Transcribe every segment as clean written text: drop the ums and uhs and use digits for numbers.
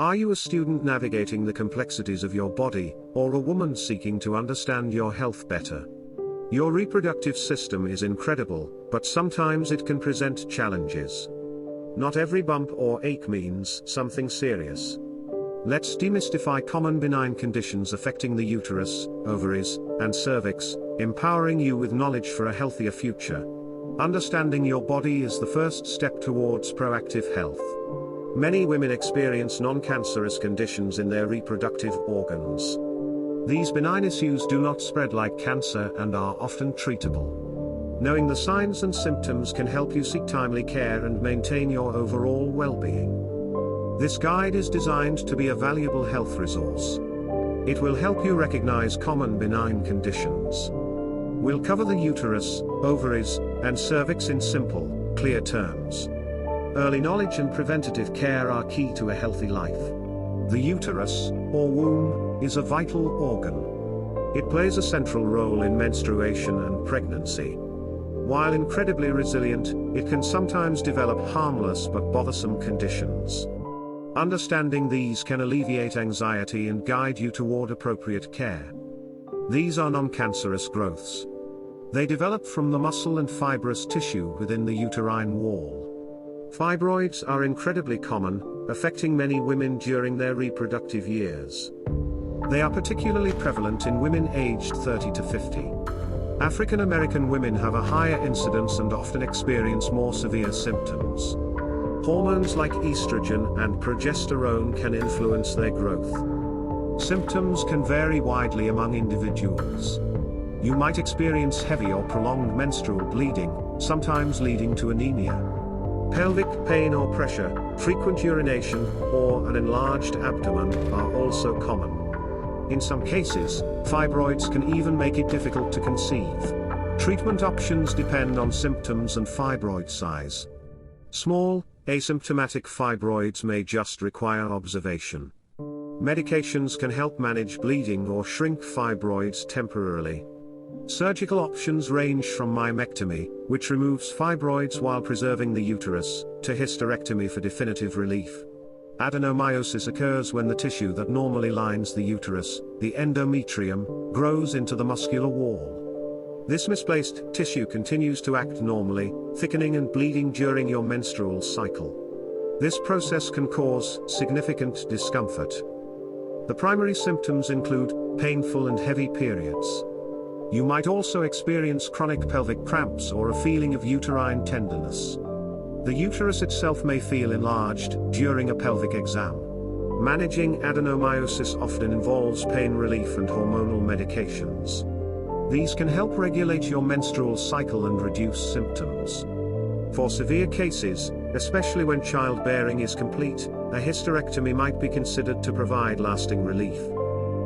Are you a student navigating the complexities of your body, or a woman seeking to understand your health better? Your reproductive system is incredible, but sometimes it can present challenges. Not every bump or ache means something serious. Let's demystify common benign conditions affecting the uterus, ovaries, and cervix, empowering you with knowledge for a healthier future. Understanding your body is the first step towards proactive health. Many women experience non-cancerous conditions in their reproductive organs. These benign issues do not spread like cancer and are often treatable. Knowing the signs and symptoms can help you seek timely care and maintain your overall well-being. This guide is designed to be a valuable health resource. It will help you recognize common benign conditions. We'll cover the uterus, ovaries, and cervix in simple, clear terms. Early knowledge and preventative care are key to a healthy life. The uterus, or womb, is a vital organ. It plays a central role in menstruation and pregnancy. While incredibly resilient, it can sometimes develop harmless but bothersome conditions. Understanding these can alleviate anxiety and guide you toward appropriate care. These are non-cancerous growths. They develop from the muscle and fibrous tissue within the uterine wall. Fibroids are incredibly common, affecting many women during their reproductive years. They are particularly prevalent in women aged 30 to 50. African American women have a higher incidence and often experience more severe symptoms. Hormones like estrogen and progesterone can influence their growth. Symptoms can vary widely among individuals. You might experience heavy or prolonged menstrual bleeding, sometimes leading to anemia. Pelvic pain or pressure, frequent urination, or an enlarged abdomen are also common. In some cases, fibroids can even make it difficult to conceive. Treatment options depend on symptoms and fibroid size. Small, asymptomatic fibroids may just require observation. Medications can help manage bleeding or shrink fibroids temporarily. Surgical options range from myomectomy, which removes fibroids while preserving the uterus, to hysterectomy for definitive relief. Adenomyosis occurs when the tissue that normally lines the uterus, the endometrium, grows into the muscular wall. This misplaced tissue continues to act normally, thickening and bleeding during your menstrual cycle. This process can cause significant discomfort. The primary symptoms include painful and heavy periods. You might also experience chronic pelvic cramps or a feeling of uterine tenderness. The uterus itself may feel enlarged during a pelvic exam. Managing adenomyosis often involves pain relief and hormonal medications. These can help regulate your menstrual cycle and reduce symptoms. For severe cases, especially when childbearing is complete, a hysterectomy might be considered to provide lasting relief.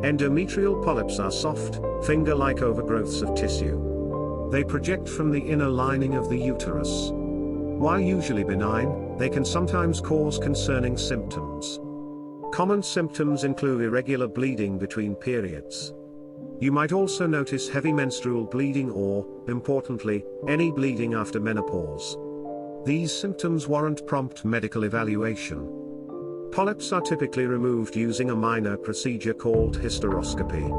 Endometrial polyps are soft, finger-like overgrowths of tissue. They project from the inner lining of the uterus. While usually benign, they can sometimes cause concerning symptoms. Common symptoms include irregular bleeding between periods. You might also notice heavy menstrual bleeding or, importantly, any bleeding after menopause. These symptoms warrant prompt medical evaluation. Polyps are typically removed using a minor procedure called hysteroscopy.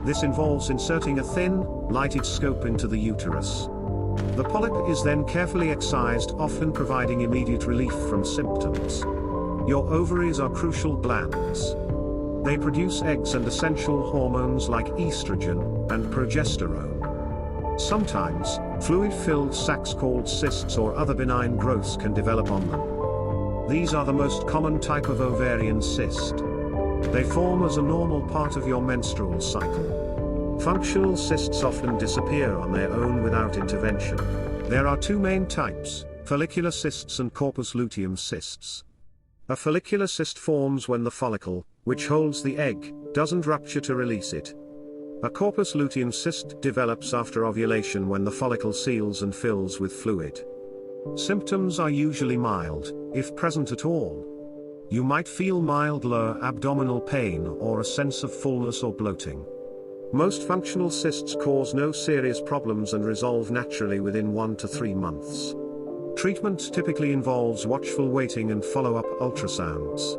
This involves inserting a thin, lighted scope into the uterus. The polyp is then carefully excised, often providing immediate relief from symptoms. Your ovaries are crucial glands. They produce eggs and essential hormones like estrogen and progesterone. Sometimes, fluid-filled sacs called cysts or other benign growths can develop on them. These are the most common type of ovarian cyst. They form as a normal part of your menstrual cycle. Functional cysts often disappear on their own without intervention. There are two main types, follicular cysts and corpus luteum cysts. A follicular cyst forms when the follicle, which holds the egg, doesn't rupture to release it. A corpus luteum cyst develops after ovulation when the follicle seals and fills with fluid. Symptoms are usually mild, if present at all. You might feel mild lower abdominal pain or a sense of fullness or bloating. Most functional cysts cause no serious problems and resolve naturally within 1 to 3 months. Treatment typically involves watchful waiting and follow-up ultrasounds.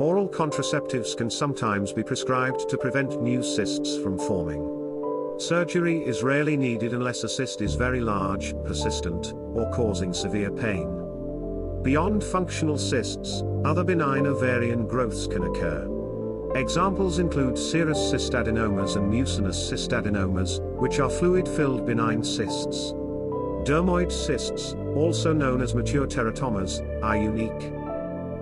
Oral contraceptives can sometimes be prescribed to prevent new cysts from forming. Surgery is rarely needed unless a cyst is very large, persistent, or causing severe pain. Beyond functional cysts, other benign ovarian growths can occur. Examples include serous cystadenomas and mucinous cystadenomas, which are fluid-filled benign cysts. Dermoid cysts, also known as mature teratomas, are unique.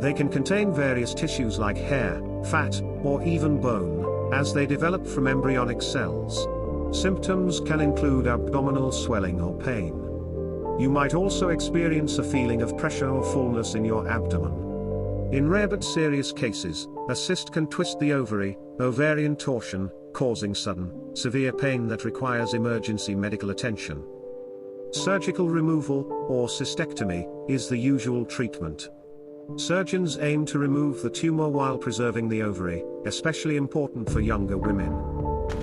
They can contain various tissues like hair, fat, or even bone, as they develop from embryonic cells. Symptoms can include abdominal swelling or pain. You might also experience a feeling of pressure or fullness in your abdomen. In rare but serious cases, a cyst can twist the ovary, ovarian torsion, causing sudden, severe pain that requires emergency medical attention. Surgical removal, or cystectomy, is the usual treatment. Surgeons aim to remove the tumor while preserving the ovary, especially important for younger women.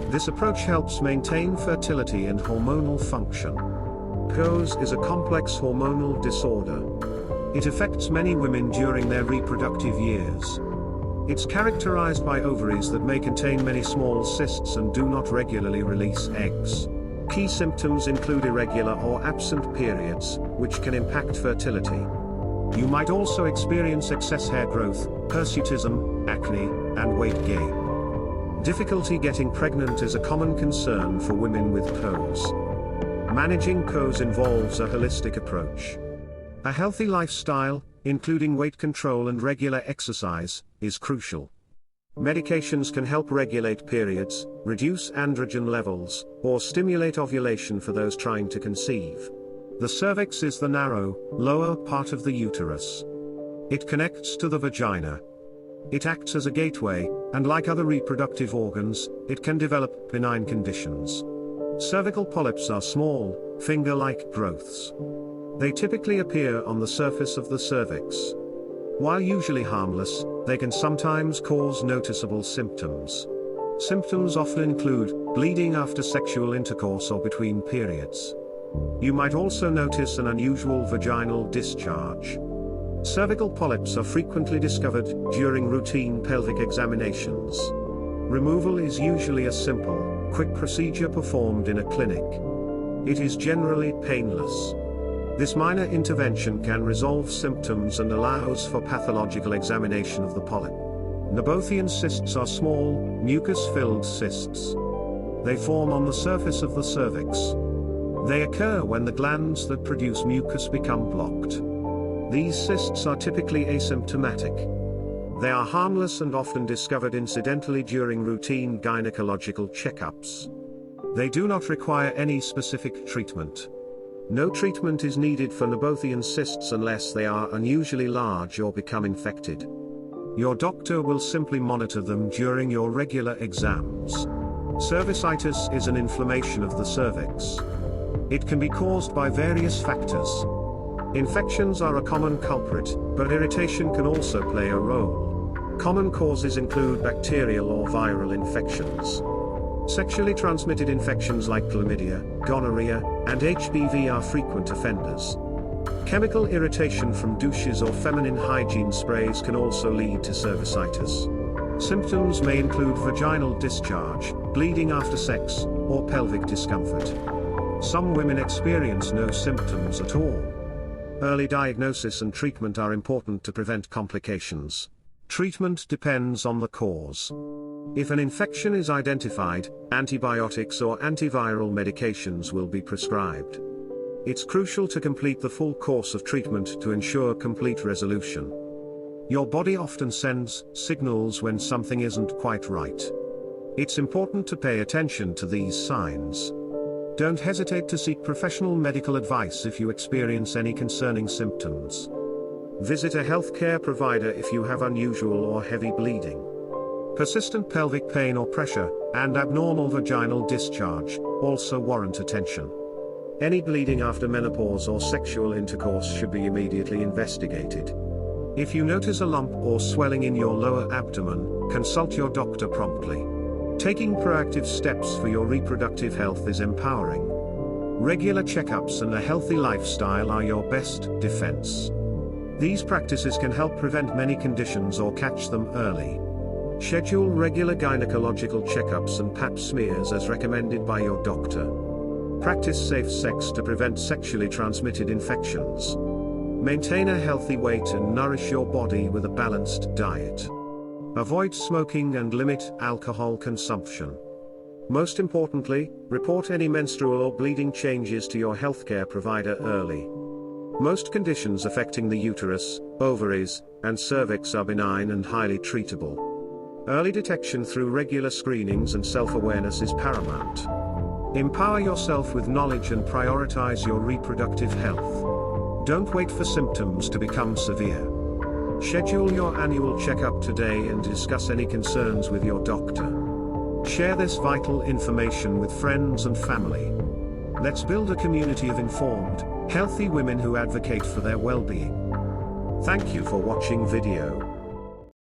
This approach helps maintain fertility and hormonal function. PCOS is a complex hormonal disorder. It affects many women during their reproductive years. It's characterized by ovaries that may contain many small cysts and do not regularly release eggs. Key symptoms include irregular or absent periods, which can impact fertility. You might also experience excess hair growth, hirsutism, acne, and weight gain. Difficulty getting pregnant is a common concern for women with PCOS. Managing PCOS involves a holistic approach. A healthy lifestyle, including weight control and regular exercise, is crucial. Medications can help regulate periods, reduce androgen levels, or stimulate ovulation for those trying to conceive. The cervix is the narrow, lower part of the uterus. It connects to the vagina. It acts as a gateway, and like other reproductive organs, it can develop benign conditions. Cervical polyps are small, finger-like growths. They typically appear on the surface of the cervix. While usually harmless, they can sometimes cause noticeable symptoms. Symptoms often include bleeding after sexual intercourse or between periods. You might also notice an unusual vaginal discharge. Cervical polyps are frequently discovered during routine pelvic examinations. Removal is usually a simple, quick procedure performed in a clinic. It is generally painless. This minor intervention can resolve symptoms and allows for pathological examination of the polyp. Nabothian cysts are small, mucus-filled cysts. They form on the surface of the cervix. They occur when the glands that produce mucus become blocked. These cysts are typically asymptomatic. They are harmless and often discovered incidentally during routine gynecological checkups. They do not require any specific treatment. No treatment is needed for Nabothian cysts unless they are unusually large or become infected. Your doctor will simply monitor them during your regular exams. Cervicitis is an inflammation of the cervix. It can be caused by various factors. Infections are a common culprit, but irritation can also play a role. Common causes include bacterial or viral infections. Sexually transmitted infections like chlamydia, gonorrhea, and HPV are frequent offenders. Chemical irritation from douches or feminine hygiene sprays can also lead to cervicitis. Symptoms may include vaginal discharge, bleeding after sex, or pelvic discomfort. Some women experience no symptoms at all. Early diagnosis and treatment are important to prevent complications. Treatment depends on the cause. If an infection is identified, antibiotics or antiviral medications will be prescribed. It's crucial to complete the full course of treatment to ensure complete resolution. Your body often sends signals when something isn't quite right. It's important to pay attention to these signs. Don't hesitate to seek professional medical advice if you experience any concerning symptoms. Visit a healthcare provider if you have unusual or heavy bleeding, persistent pelvic pain or pressure, and abnormal vaginal discharge also warrant attention. Any bleeding after menopause or sexual intercourse should be immediately investigated. If you notice a lump or swelling in your lower abdomen, consult your doctor promptly. Taking proactive steps for your reproductive health is empowering. Regular checkups and a healthy lifestyle are your best defense. These practices can help prevent many conditions or catch them early. Schedule regular gynecological checkups and pap smears as recommended by your doctor. Practice safe sex to prevent sexually transmitted infections. Maintain a healthy weight and nourish your body with a balanced diet. Avoid smoking and limit alcohol consumption. Most importantly, report any menstrual or bleeding changes to your healthcare provider early. Most conditions affecting the uterus, ovaries, and cervix are benign and highly treatable. Early detection through regular screenings and self-awareness is paramount. Empower yourself with knowledge and prioritize your reproductive health. Don't wait for symptoms to become severe. Schedule your annual checkup today and discuss any concerns with your doctor. Share this vital information with friends and family. Let's build a community of informed, healthy women who advocate for their well-being. Thank you for watching video.